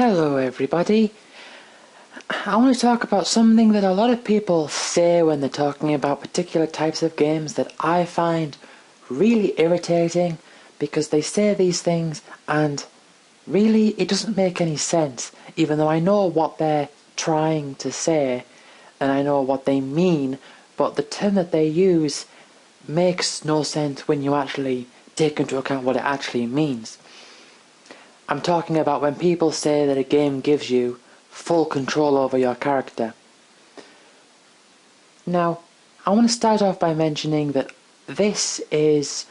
Hello everybody. I want to talk about something that a lot of people say when they're talking about particular types of games that I find really irritating, because they say these things and really it doesn't make any sense, even though I know what they're trying to say and I know what they mean, but the term that they use makes no sense when you actually take into account what it actually means. I'm talking about when people say that a game gives you full control over your character. Now, I want to start off by mentioning that this is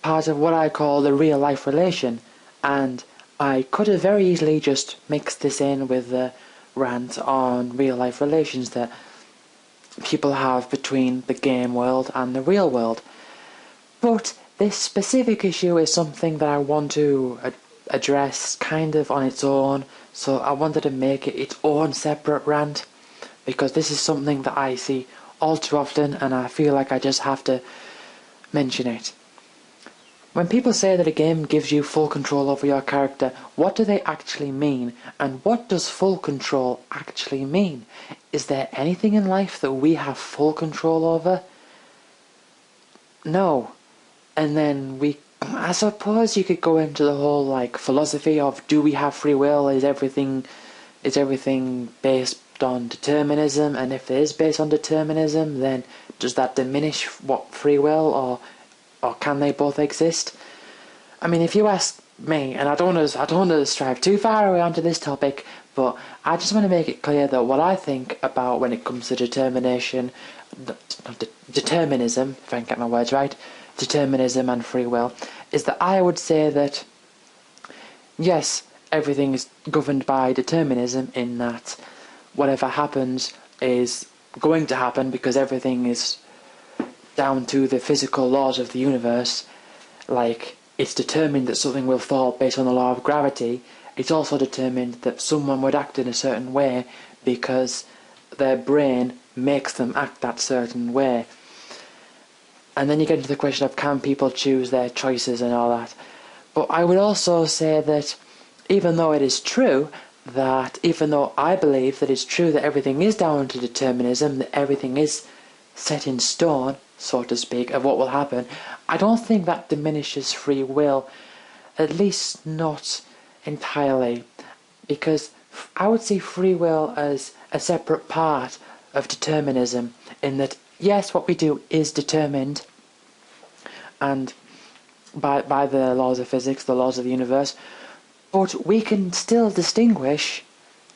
part of what I call the real life relation, and I could have very easily just mixed this in with the rant on real life relations that people have between the game world and the real world. But this specific issue is something that I want to address kind of on its own, so I wanted to make it its own separate rant, because this is something that I see all too often and I feel like I just have to mention it. When people say that a game gives you full control over your character, what do they actually mean? And what does full control actually mean? Is there anything in life that we have full control over? No. And then I suppose you could go into the whole philosophy of, do we have free will? Is everything based on determinism? And if it is based on determinism, then does that diminish what free will, or can they both exist? I mean, if you ask me, and I don't want to strive too far away onto this topic, but I just want to make it clear that what I think about when it comes to determinism, if I can get my words right, determinism and free will, is that I would say that yes, everything is governed by determinism, in that whatever happens is going to happen because everything is down to the physical laws of the universe. Like, it's determined that something will fall based on the law of gravity. It's also determined that someone would act in a certain way because their brain makes them act that certain way. And then you get into the question of, can people choose their choices and all that. But I would also say that even though I believe that it's true that everything is down to determinism, that everything is set in stone, so to speak, of what will happen, I don't think that diminishes free will, at least not entirely, because I would see free will as a separate part of determinism, in that yes, what we do is determined and by the laws of physics, the laws of the universe, but we can still distinguish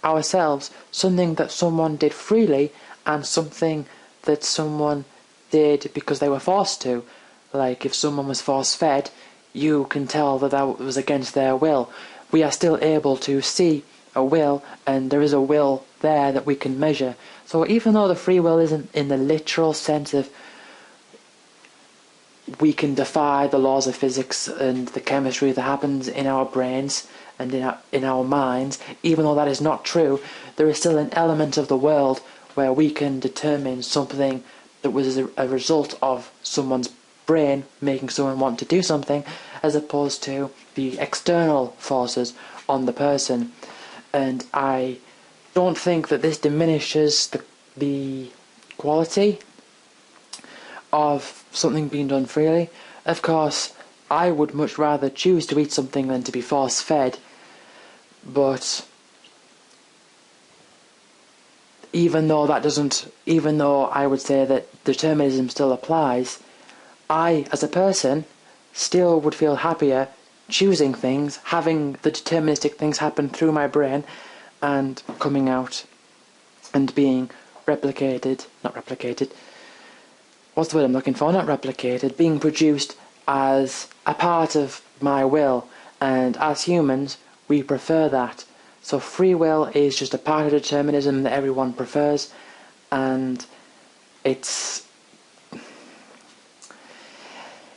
ourselves something that someone did freely and something that someone did because they were forced to. Like, if someone was force-fed, you can tell that that was against their will. We are still able to see a will, and there is a will there that we can measure. So even though the free will isn't in the literal sense of we can defy the laws of physics and the chemistry that happens in our brains and in our minds, even though that is not true, there is still an element of the world where we can determine something that was a result of someone's brain making someone want to do something, as opposed to the external forces on the person. And I don't think that this diminishes the quality of something being done freely. Of course, I would much rather choose to eat something than to be force-fed, but even though I would say that determinism still applies, I, as a person, still would feel happier choosing things, having the deterministic things happen through my brain, and coming out and being being produced as a part of my will, and as humans, we prefer that. So free will is just a part of determinism that everyone prefers, and it's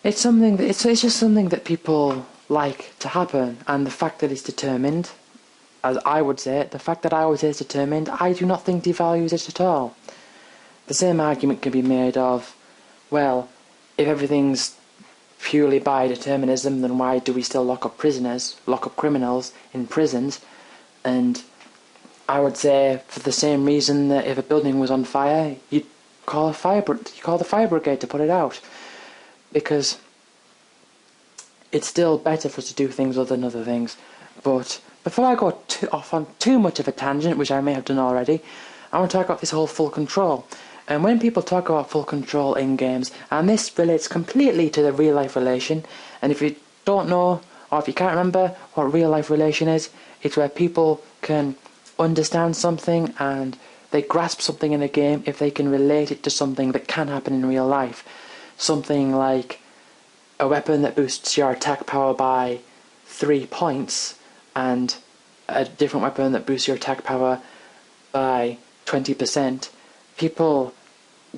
just something that people like to happen. And the fact that it's determined, as I would say it, the fact that I would say it's determined, I do not think devalues it at all. The same argument can be made of, well, if everything's purely by determinism, then why do we still lock up criminals in prisons? And I would say, for the same reason that if a building was on fire, you'd call the fire brigade to put it out, because it's still better for us to do things other than other things. But before I go off on too much of a tangent, which I may have done already, I want to talk about this whole full control. And when people talk about full control in games, and this relates completely to the real life relation, and if you don't know, or if you can't remember what real life relation is, it's where people can understand something and they grasp something in a game if they can relate it to something that can happen in real life. Something like a weapon that boosts your attack power by 3 points and a different weapon that boosts your attack power by 20%. People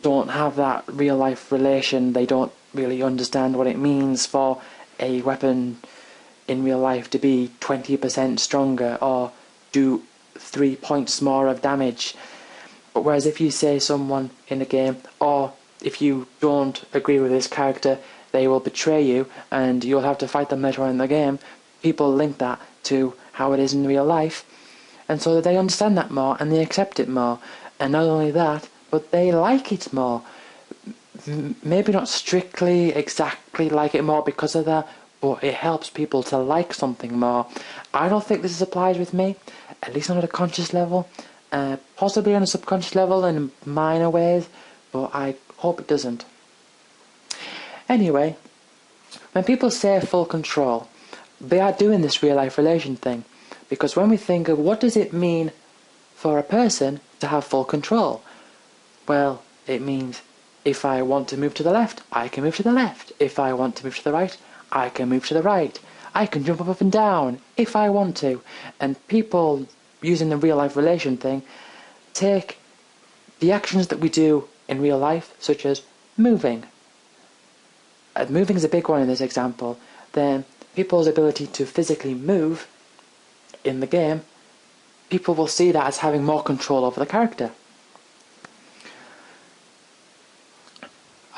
don't have that real life relation. They don't really understand what it means for a weapon in real life to be 20% stronger or do 3 points more of damage. But whereas if you say someone in a game, or if you don't agree with this character, they will betray you and you'll have to fight them later on in the game, people link that to how it is in real life, and so they understand that more and they accept it more. And not only that, but they like it more. Maybe not strictly exactly like it more because of that, but it helps people to like something more. I don't think this applies with me, at least not at a conscious level. Possibly on a subconscious level in minor ways, but I hope it doesn't. Anyway, when people say full control, they are doing this real life relation thing. Because when we think of what does it mean for a person to have full control, well, it means if I want to move to the left, I can move to the left. If I want to move to the right, I can move to the right. I can jump up and down if I want to. And people using the real life relation thing take the actions that we do in real life, such as moving. Moving is a big one in this example. Then people's ability to physically move in the game, people will see that as having more control over the character.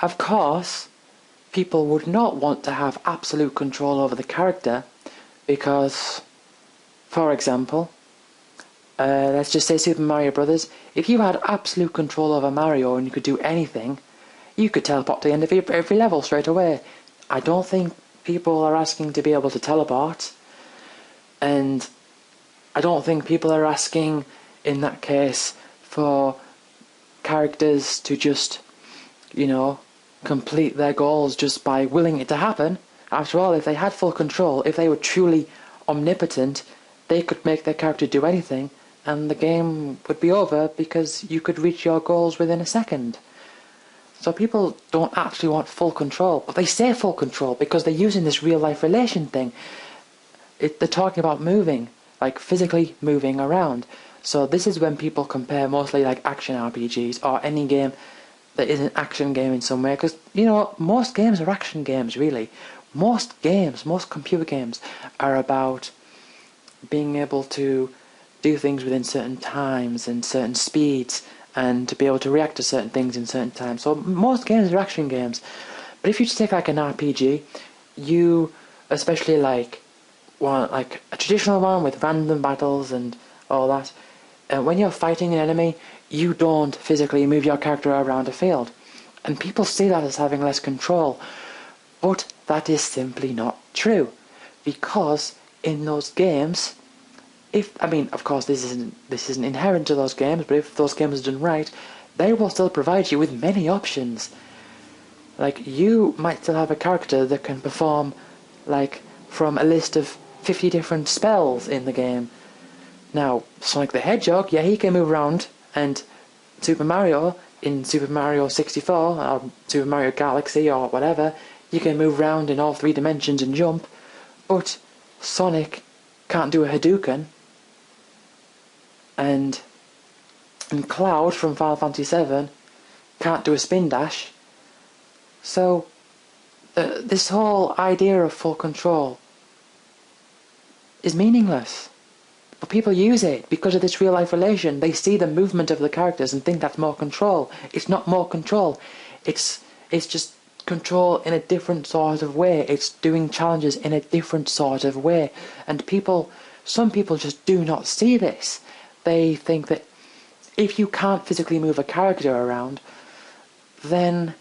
Of course, people would not want to have absolute control over the character because, for example, let's just say Super Mario Brothers, if you had absolute control over Mario and you could do anything, you could teleport to the end of every level straight away. I don't think people are asking to be able to teleport, and I don't think people are asking, in that case, for characters to just, complete their goals just by willing it to happen. After all, if they had full control, if they were truly omnipotent, they could make their character do anything, and the game would be over because you could reach your goals within a second. So people don't actually want full control, but they say full control because they're using this real life relation thing. They're talking about moving, like physically moving around. So this is when people compare mostly like action RPGs or any game that is an action game in some way, because most games are action games really. Most computer games are about being able to do things within certain times and certain speeds and to be able to react to certain things in certain times. So most games are action games. But if you just take like an RPG, you especially like a traditional one with random battles and all that, when you're fighting an enemy, you don't physically move your character around a field. And people see that as having less control. But that is simply not true. Because in those games, of course this isn't inherent to those games, but if those games are done right, they will still provide you with many options. Like, you might still have a character that can perform, from a list of 50 different spells in the game. Now, Sonic the Hedgehog, yeah, he can move around, and Super Mario, in Super Mario 64, or Super Mario Galaxy, or whatever, you can move around in all 3 dimensions and jump, but Sonic can't do a Hadouken, and Cloud from Final Fantasy VII can't do a spin dash. So this whole idea of full control is meaningless. But people use it because of this real life relation. They see the movement of the characters and think that's more control. It's not more control. It's just control in a different sort of way. It's doing challenges in a different sort of way. And people some people just do not see this. They think that if you can't physically move a character around, then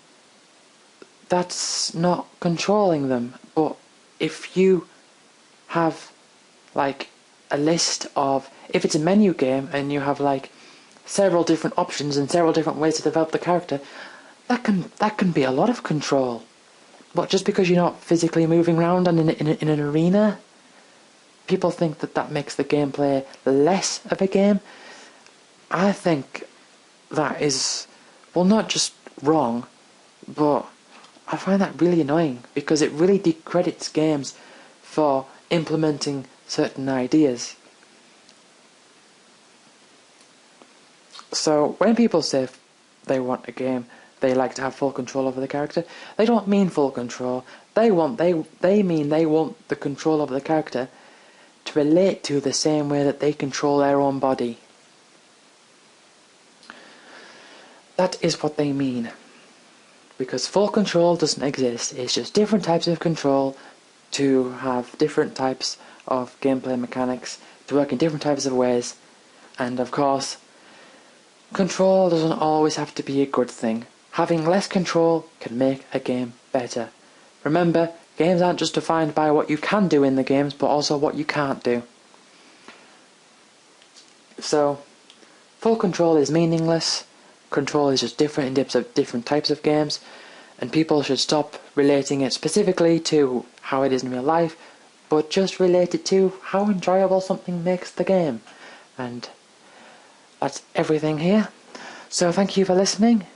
that's not controlling them. But if you have like a list of, if it's a menu game and you have like several different options and several different ways to develop the character, that can be a lot of control. But just because you're not physically moving around in an arena, people think that that makes the gameplay less of a game. I think that is, well, not just wrong, but I find that really annoying because it really discredits games for implementing certain ideas. So when people say they want a game, they like to have full control over the character, they don't mean full control. They mean they want the control over the character to relate to the same way that they control their own body. That is what they mean. Because full control doesn't exist. It's just different types of control to have different types of gameplay mechanics, to work in different types of ways. And of course, control doesn't always have to be a good thing. Having less control can make a game better. Remember, games aren't just defined by what you can do in the games, but also what you can't do. So, full control is meaningless. Control is just different in different types of games, and people should stop relating it specifically to how it is in real life, but just relate it to how enjoyable something makes the game. And that's everything here. So thank you for listening.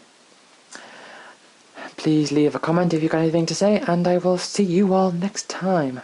Please leave a comment if you've got anything to say, and I will see you all next time.